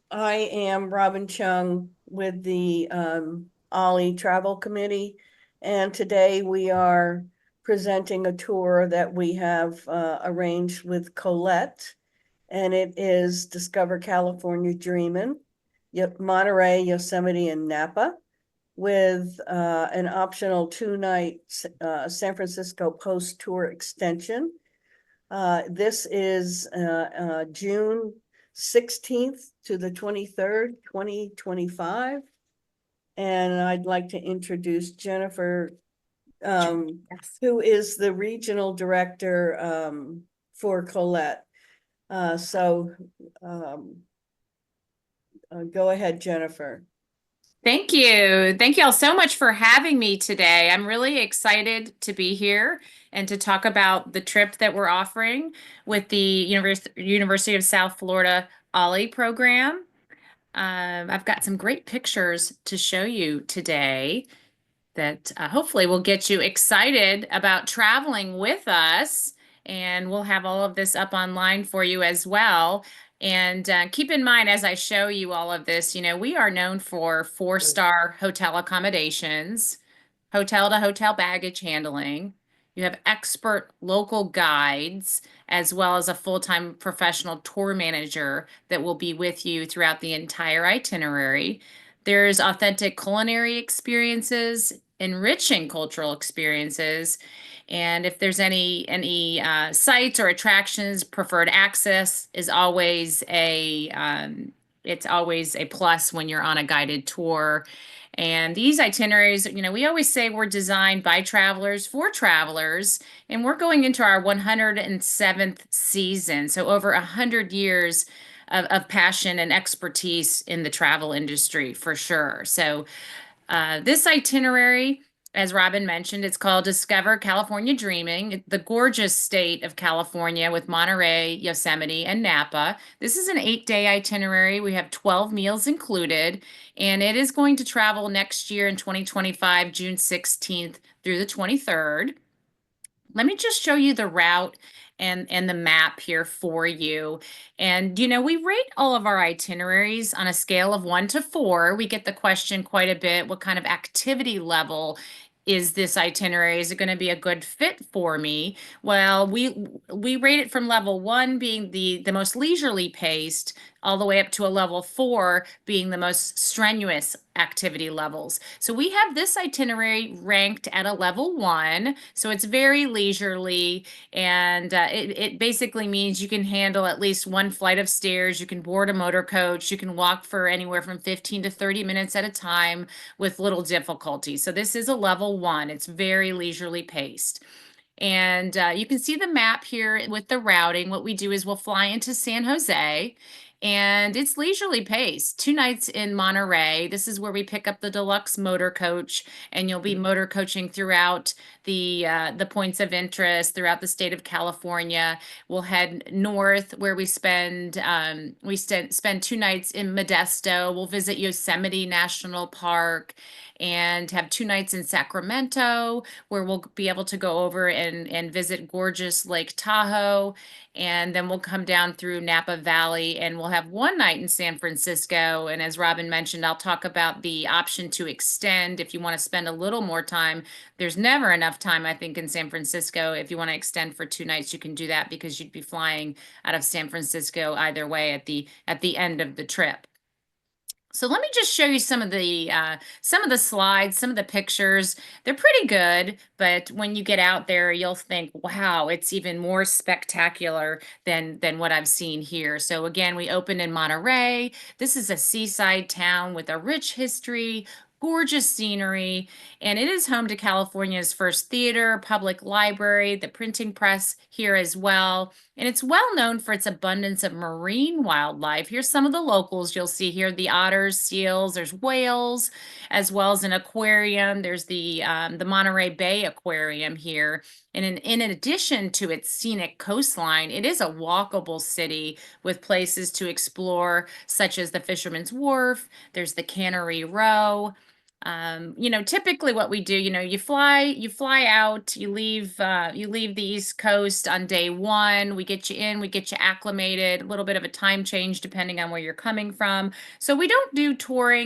I am Robin Chung with the OLLI Travel Committee, and today we are presenting a tour that we have arranged with Collette, and it is Discover California Dreamin', Monterey, Yosemite, and Napa, with an optional two-night San Francisco Post Tour extension. This is June 16th to the 23rd, 2025. And I'd like to introduce Jennifer, Yes. who is the regional director for Collette. So go ahead, Jennifer. Thank you. Thank you all so much for having me today. I'm really excited to be here and to talk about the trip that we're offering with the University of South Florida OLLI program. I've got some great pictures to show you today that hopefully will get you excited about traveling with us. And we'll have all of this up online for you as well. And keep in mind, as I show you all of this, we are known for four-star hotel accommodations, hotel to hotel baggage handling. You have expert local guides, as well as a full-time professional tour manager that will be with you throughout the entire itinerary. There's authentic culinary experiences, enriching cultural experiences, and if there's any sites or attractions, preferred access is always a it's always a plus when you're on a guided tour. And these itineraries, we always say we're designed by travelers for travelers, and we're going into our 107th season. So over 100 years of passion and expertise in the travel industry for sure. So this itinerary, as Robin mentioned, it's called Discover California Dreaming, the gorgeous state of California with Monterey, Yosemite, and Napa. This is an 8-day itinerary. We have 12 meals included, and it is going to travel next year in 2025, June 16th through the 23rd. Let me just show you the route and the map here for you. And we rate all of our itineraries on a scale of 1 to 4. We get the question quite a bit, what kind of activity level is this itinerary? Is it going to be a good fit for me? Well, we rate it from level 1 being the most leisurely paced, all the way up to a level 4 being the most strenuous activity levels. So we have this itinerary ranked at a level 1, so it's very leisurely, and it basically means you can handle at least one flight of stairs, you can board a motor coach, you can walk for anywhere from 15 to 30 minutes at a time with little difficulty. So this is a level 1. It's very leisurely paced. And you can see the map here with the routing. What we do is we'll fly into San Jose, and it's leisurely paced. 2 nights in Monterey. This is where we pick up the deluxe motor coach, and you'll be motor coaching throughout the points of interest throughout the state of California. We'll head north where we spend 2 nights in Modesto. We'll visit Yosemite National Park and have 2 nights in Sacramento, where we'll be able to go over and visit gorgeous Lake Tahoe. And then we'll come down through Napa Valley and we'll have 1 night in San Francisco. And as Robin mentioned, I'll talk about the option to extend if you want to spend a little more time. There's never enough time, I think, in San Francisco. If you want to extend for 2 nights, you can do that because you'd be flying out of San Francisco either way at the end of the trip. So let me just show you some of the slides, some of the pictures. They're pretty good, but when you get out there, you'll think, "Wow, it's even more spectacular than what I've seen here." So again, we opened in Monterey. This is a seaside town with a rich history, gorgeous scenery, and it is home to California's first theater, public library, the printing press here as well. And it's well known for its abundance of marine wildlife. Here's some of the locals you'll see here: the otters, seals, there's whales, as well as an aquarium. There's the Monterey Bay Aquarium here. And in addition to its scenic coastline, it is a walkable city with places to explore, such as the Fisherman's Wharf, there's the Cannery Row, Typically what we do, you fly out, you leave the East Coast on day one. We get you in, we get you acclimated, a little bit of a time change depending on where you're coming from. So we don't do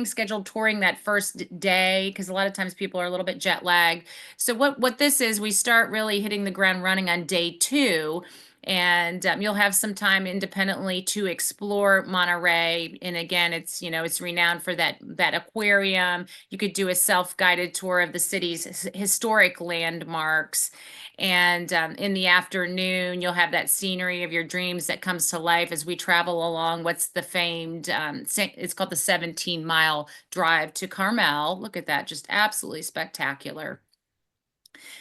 scheduled touring that first day because a lot of times people are a little bit jet lagged. So what this is, we start really hitting the ground running on day two. And you'll have some time independently to explore Monterey. And again, it's renowned for that aquarium. You could do a self-guided tour of the city's historic landmarks. And in the afternoon, you'll have that scenery of your dreams that comes to life as we travel along what's the famed, it's called the 17-mile drive to Carmel. Look at that, just absolutely spectacular.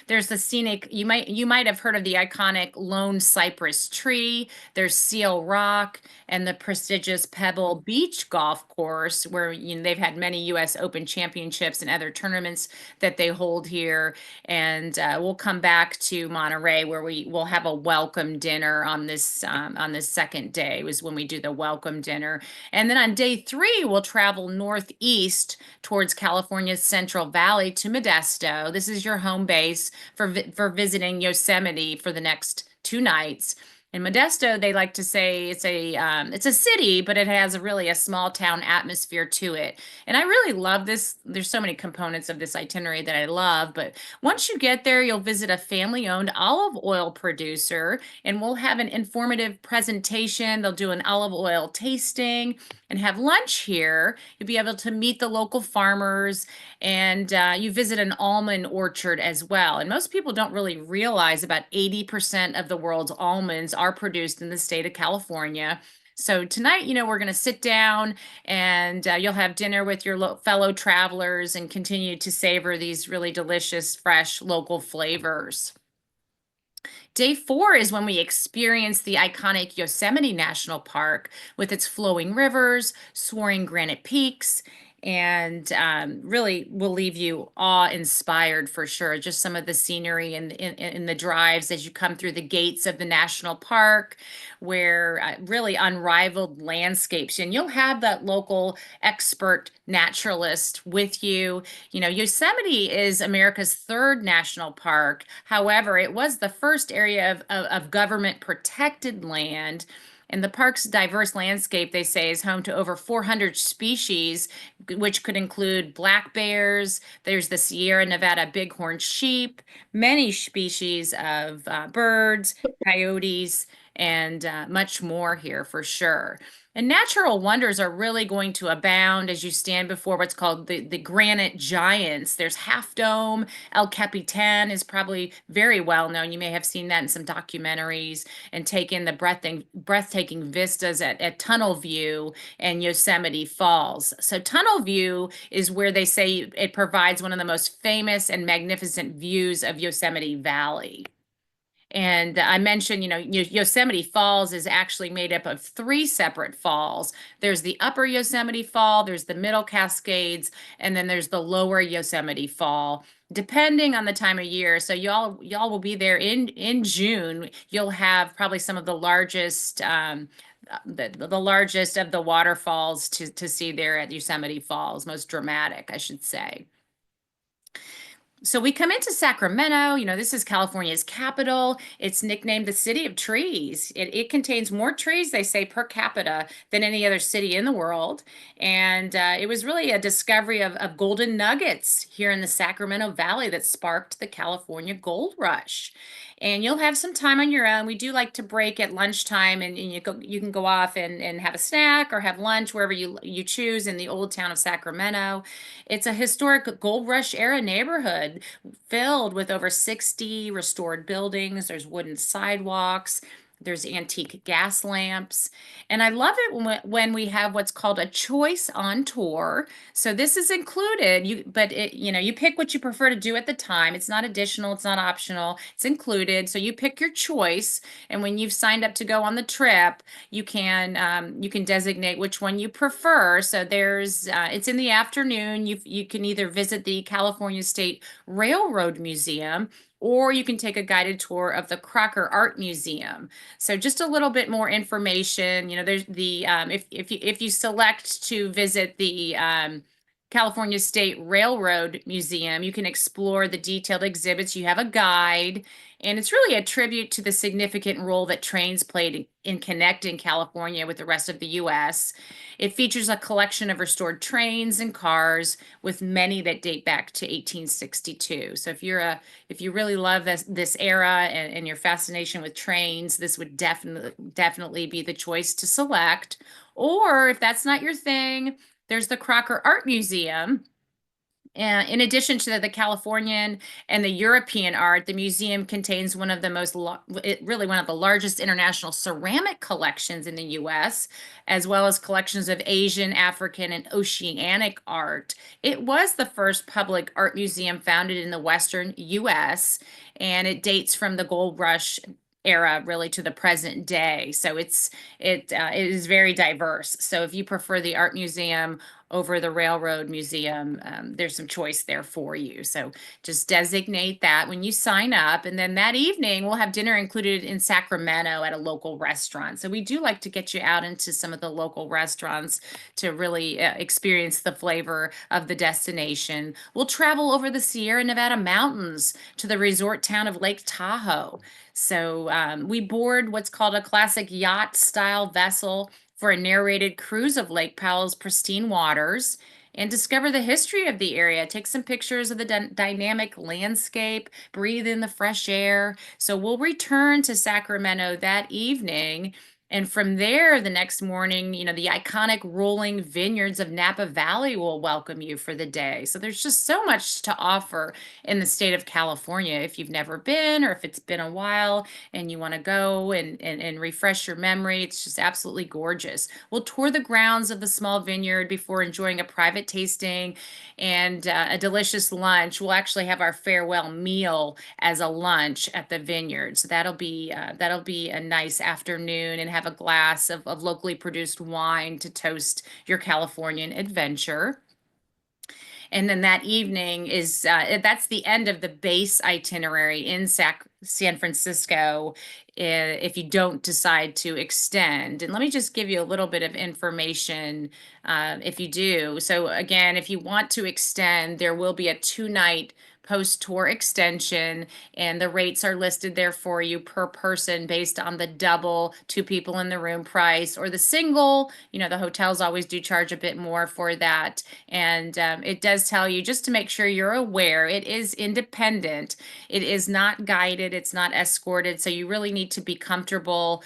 There's the scenic, you might have heard of the iconic lone cypress tree. There's Seal Rock and the prestigious Pebble Beach golf course, where they've had many U.S. Open championships and other tournaments that they hold here. And we'll come back to Monterey, where we will have a welcome dinner on this second day, was when we do the welcome dinner. And then on day three, we'll travel northeast towards California's Central Valley to Modesto. This is your home base for visiting Yosemite for the next 2 nights. In Modesto, they like to say it's a city, but it has really a small town atmosphere to it. And I really love this. There's so many components of this itinerary that I love, but once you get there, you'll visit a family-owned olive oil producer, and we'll have an informative presentation. They'll do an olive oil tasting and have lunch here. You'll be able to meet the local farmers, and you visit an almond orchard as well. And most people don't really realize about 80% of the world's almonds are produced in the state of California. So tonight, we're going to sit down, and you'll have dinner with your fellow travelers and continue to savor these really delicious, fresh local flavors. Day four is when we experience the iconic Yosemite National Park with its flowing rivers, soaring granite peaks, and really will leave you awe-inspired for sure. Just some of the scenery in the drives as you come through the gates of the national park, where really unrivaled landscapes, and you'll have that local expert naturalist with you. Yosemite is America's third national park. However, it was the first area of government protected land. And the park's diverse landscape, they say, is home to over 400 species, which could include black bears. There's the Sierra Nevada bighorn sheep, many species of birds, coyotes, and much more here for sure. And natural wonders are really going to abound as you stand before what's called the granite giants. There's Half Dome. El Capitan is probably very well known. You may have seen that in some documentaries, and take in the breathtaking vistas at Tunnel View and Yosemite Falls. So Tunnel View is where they say it provides one of the most famous and magnificent views of Yosemite Valley. And I mentioned, Yosemite Falls is actually made up of 3 separate falls. There's the Upper Yosemite Fall, there's the Middle Cascades, and then there's the Lower Yosemite Fall, depending on the time of year. So y'all will be there in June. You'll have probably some of the largest the largest of the waterfalls to see there at Yosemite Falls, most dramatic, I should say. So we come into Sacramento. This is California's capital. It's nicknamed the City of Trees. It contains more trees, they say, per capita than any other city in the world. And it was really a discovery of golden nuggets here in the Sacramento Valley that sparked the California gold rush. And you'll have some time on your own. We do like to break at lunchtime, and you can go off and have a snack or have lunch wherever you choose in the old town of Sacramento. It's a historic gold rush era neighborhood filled with over 60 restored buildings. There's wooden sidewalks. There's antique gas lamps. And I love it when we have what's called a choice on tour. So this is included, you pick what you prefer to do at the time. It's not additional, it's not optional, it's included. So you pick your choice. And when you've signed up to go on the trip, you can designate which one you prefer. So it's in the afternoon. You can either visit the California State Railroad Museum, or you can take a guided tour of the Crocker Art Museum. So just a little bit more information. There's if you select to visit the California State Railroad Museum. You can explore the detailed exhibits. You have a guide, and it's really a tribute to the significant role that trains played in connecting California with the rest of the U.S. It features a collection of restored trains and cars, with many that date back to 1862. So if you really love this era and your fascination with trains, this would definitely be the choice to select. Or if that's not your thing, there's the Crocker Art Museum. And in addition to the Californian and the European art, the museum contains one of the really one of the largest international ceramic collections in the U.S., as well as collections of Asian, African, and Oceanic art. It was the first public art museum founded in the Western U.S., and it dates from the Gold Rush era really to the present day. So it is very diverse. So if you prefer the art museum over the railroad museum, there's some choice there for you. So just designate that when you sign up. And then that evening, we'll have dinner included in Sacramento at a local restaurant. So we do like to get you out into some of the local restaurants to really experience the flavor of the destination. We'll travel over the Sierra Nevada mountains to the resort town of Lake Tahoe. So we board what's called a classic yacht style vessel for a narrated cruise of Lake Powell's pristine waters and discover the history of the area. Take some pictures of the dynamic landscape, breathe in the fresh air. So we'll return to Sacramento that evening. And from there, the next morning, the iconic rolling vineyards of Napa Valley will welcome you for the day. So there's just so much to offer in the state of California. If you've never been, or if it's been a while and you want to go and refresh your memory, it's just absolutely gorgeous. We'll tour the grounds of the small vineyard before enjoying a private tasting and a delicious lunch. We'll actually have our farewell meal as a lunch at the vineyard. So that'll be a nice afternoon, and have a glass of locally produced wine to toast your Californian adventure. And then that evening that's the end of the base itinerary in San Francisco, if you don't decide to extend. And let me just give you a little bit of information if you do. So again, if you want to extend, there will be a 2-night post-tour extension, and the rates are listed there for you per person based on the double 2 people in the room price, or the single. The hotels always do charge a bit more for that. And it does tell you, just to make sure you're aware, it is independent. It is not guided. It's not escorted. So you really need to be comfortable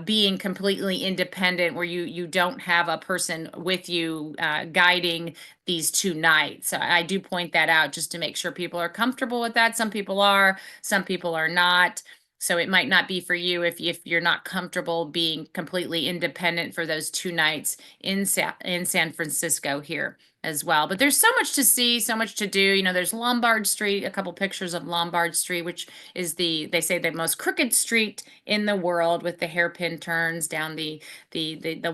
being completely independent, where you don't have a person with you guiding these 2 nights. So I do point that out just to make sure people are comfortable with that. Some people are, some people are not. So it might not be for you if you're not comfortable being completely independent for those 2 nights in San Francisco here as well. But there's so much to see, so much to do. There's Lombard Street, a couple pictures of Lombard Street, which is they say the most crooked street in the world, with the hairpin turns down the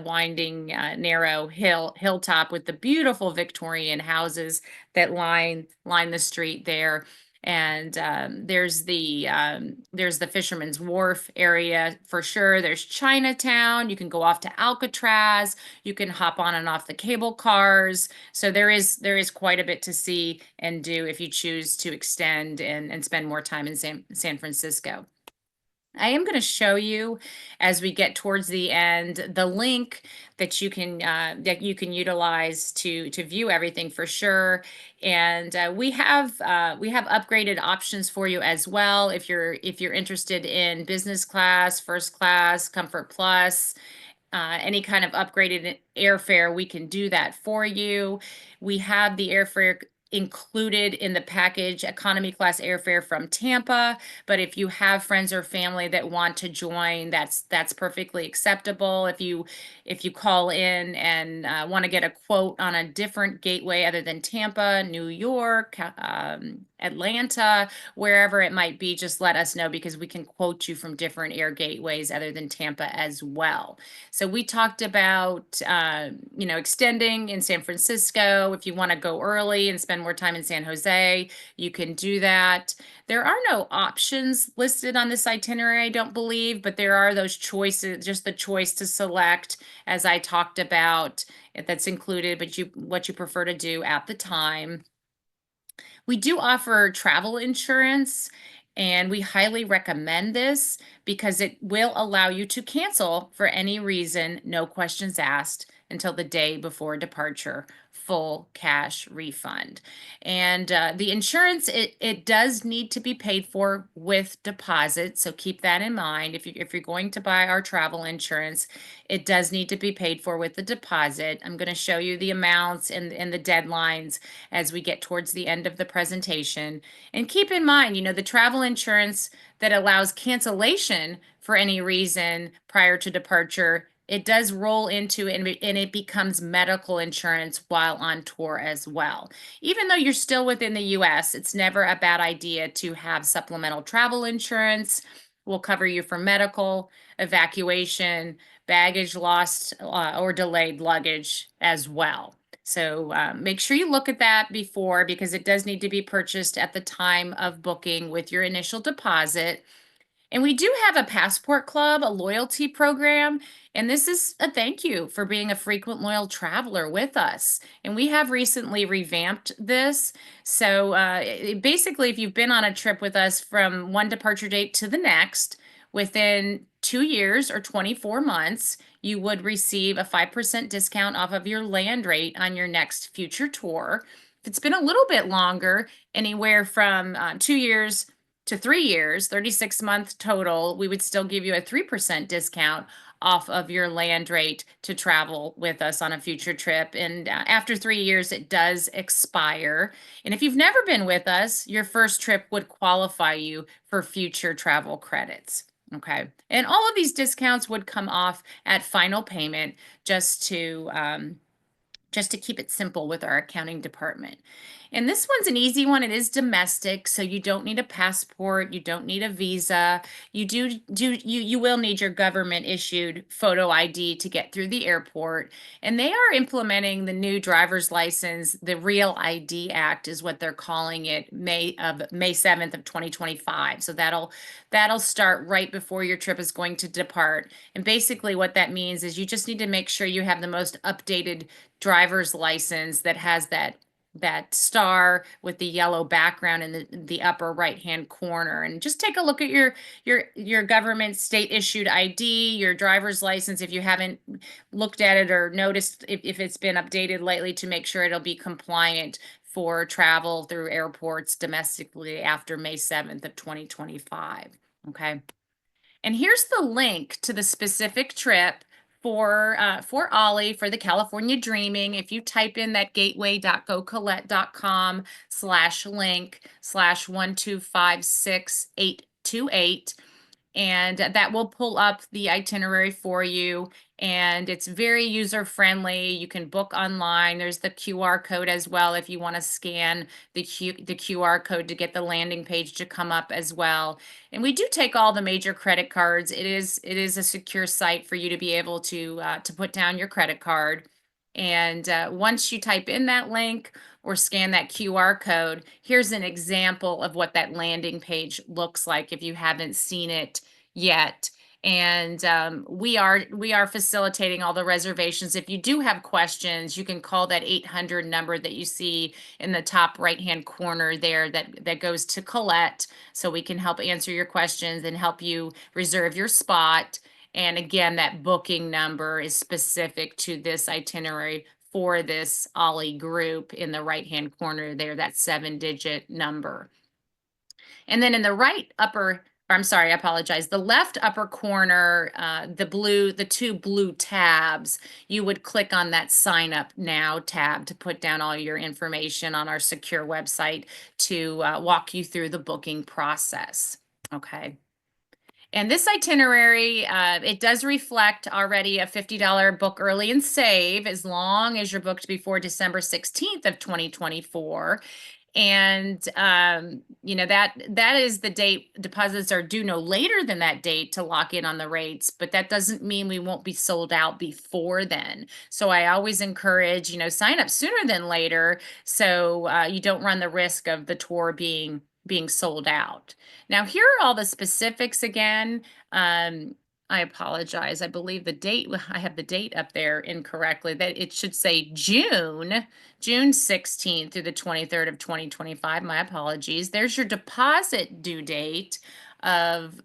winding narrow hilltop with the beautiful Victorian houses that line the street there. And there's the Fisherman's Wharf area for sure. There's Chinatown. You can go off to Alcatraz. You can hop on and off the cable cars. So there is quite a bit to see and do if you choose to extend and spend more time in San Francisco. I am going to show you, as we get towards the end, the link that you can utilize to view everything for sure. And we have upgraded options for you as well. If you're interested in business class, first class, comfort plus, any kind of upgraded airfare, we can do that for you. We have the airfare included in the package, economy class airfare from Tampa. But if you have friends or family that want to join, that's perfectly acceptable. If you call in and want to get a quote on a different gateway other than Tampa, New York, Atlanta, wherever it might be, just let us know because we can quote you from different air gateways other than Tampa as well. So we talked about, extending in San Francisco. If you want to go early and spend more time in San Jose, you can do that. There are no options listed on this itinerary, I don't believe, but there are those choices, just the choice to select, as I talked about, that's included, but what you prefer to do at the time. We do offer travel insurance, and we highly recommend this because it will allow you to cancel for any reason, no questions asked, until the day before departure, full cash refund. And the insurance, it does need to be paid for with deposit, so keep that in mind. If you're going to buy our travel insurance, it does need to be paid for with the deposit. I'm going to show you the amounts and the deadlines as we get towards the end of the presentation. And keep in mind, the travel insurance that allows cancellation for any reason prior to departure, it does roll into and it becomes medical insurance while on tour as well. Even though you're still within the US, it's never a bad idea to have supplemental travel insurance. We'll cover you for medical, evacuation, baggage lost or delayed luggage as well. So make sure you look at that before, because it does need to be purchased at the time of booking with your initial deposit. And we do have a passport club, a loyalty program, and this is a thank you for being a frequent loyal traveler with us. And we have recently revamped this. So basically, if you've been on a trip with us from one departure date to the next, within 2 years or 24 months, you would receive a 5% discount off of your land rate on your next future tour. If it's been a little bit longer, anywhere from 2 years to 3 years, 36-month total, we would still give you a 3% discount off of your land rate to travel with us on a future trip. And after 3 years, it does expire. And if you've never been with us, your first trip would qualify you for future travel credits. Okay. And all of these discounts would come off at final payment, just to keep it simple with our accounting department. And this one's an easy one. It is domestic, so you don't need a passport, you don't need a visa. You will need your government issued photo ID to get through the airport. And they are implementing the new driver's license, the Real ID Act is what they're calling it, May 7th of 2025. So that'll start right before your trip is going to depart. And basically what that means is you just need to make sure you have the most updated driver's license that has that star with the yellow background in the upper right hand corner. And just take a look at your government state issued ID, your driver's license, if you haven't looked at it or noticed if it's been updated lately, to make sure it'll be compliant for travel through airports domestically after May 7th of 2025. Okay. And here's the link to the specific trip for OLLI, for the California Dreaming. If you type in that gateway.gocollette.com/link/1256828, and that will pull up the itinerary for you. And it's very user friendly. You can book online. There's the QR code as well if you want to scan the QR code to get the landing page to come up as well. And we do take all the major credit cards. It is a secure site for you to be able to put down your credit card. And once you type in that link or scan that QR code, here's an example of what that landing page looks like if you haven't seen it yet. And we are facilitating all the reservations. If you do have questions, you can call that 800 number that you see in the top right-hand corner there that goes to Collette, so we can help answer your questions and help you reserve your spot. And again, that booking number is specific to this itinerary for this OLLI group in the right-hand corner there, that 7-digit number. And then in the right upper, I'm sorry, I apologize, the left upper corner, the two blue tabs, you would click on that Sign Up Now tab to put down all your information on our secure website to walk you through the booking process. Okay. And this itinerary, it does reflect already a $50 book early and save, as long as you're booked before December 16th of 2024. And that is the date. Deposits are due no later than that date to lock in on the rates, but that doesn't mean we won't be sold out before then. So I always encourage, sign up sooner than later, so you don't run the risk of the tour being sold out. Now, here are all the specifics again. I apologize. I believe I have the date up there incorrectly. That it should say June 16th through the 23rd of 2025. My apologies. There's your deposit due date of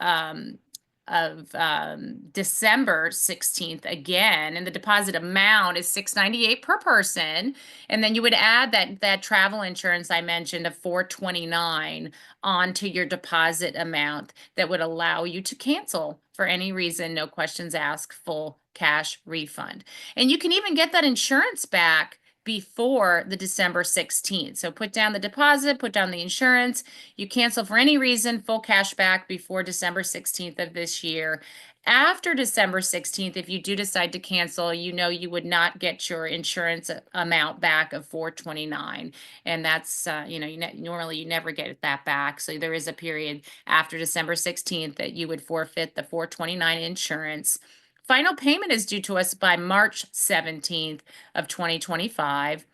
December 16th again, and the deposit amount is $698 per person. And then you would add that travel insurance I mentioned of $429 onto your deposit amount that would allow you to cancel for any reason, no questions asked, full cash refund. And you can even get that insurance back before the December 16th. So put down the deposit, put down the insurance. You cancel for any reason, full cash back before December 16th of this year. After December 16th, if you do decide to cancel, you would not get your insurance amount back of $429. And that's, normally you never get that back. So there is a period after December 16th that you would forfeit the $429 insurance. Final payment is due to us by March 17th of 2025.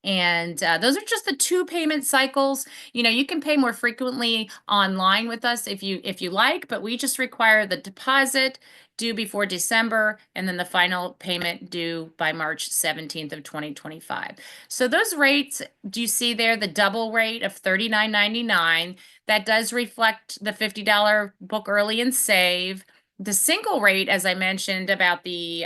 And those are just the 2 payment cycles. You can pay more frequently online with us if you like, but we just require the deposit due before December and then the final payment due by March 17th of 2025. So those rates, do you see there the double rate of $39.99? That does reflect the $50 book early and save. The single rate, as I mentioned about the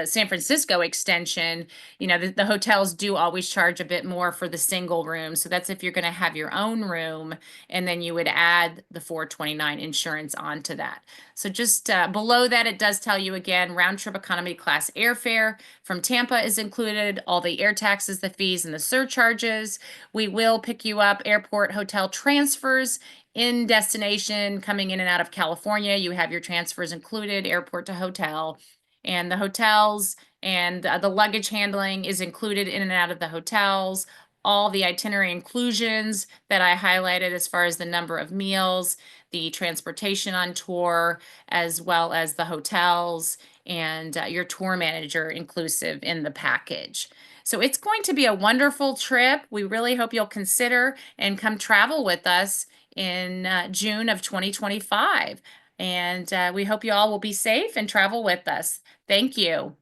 San Francisco extension, the hotels do always charge a bit more for the single room. So that's if you're going to have your own room, and then you would add the $429 insurance onto that. So just below that, it does tell you again, round trip economy class airfare from Tampa is included, all the air taxes, the fees, and the surcharges. We will pick you up airport hotel transfers in destination, coming in and out of California. You have your transfers included, airport to hotel, and the hotels and the luggage handling is included in and out of the hotels. All the itinerary inclusions that I highlighted as far as the number of meals, the transportation on tour, as well as the hotels and your tour manager inclusive in the package. So it's going to be a wonderful trip. We really hope you'll consider and come travel with us in June of 2025. And we hope you all will be safe and travel with us. Thank you.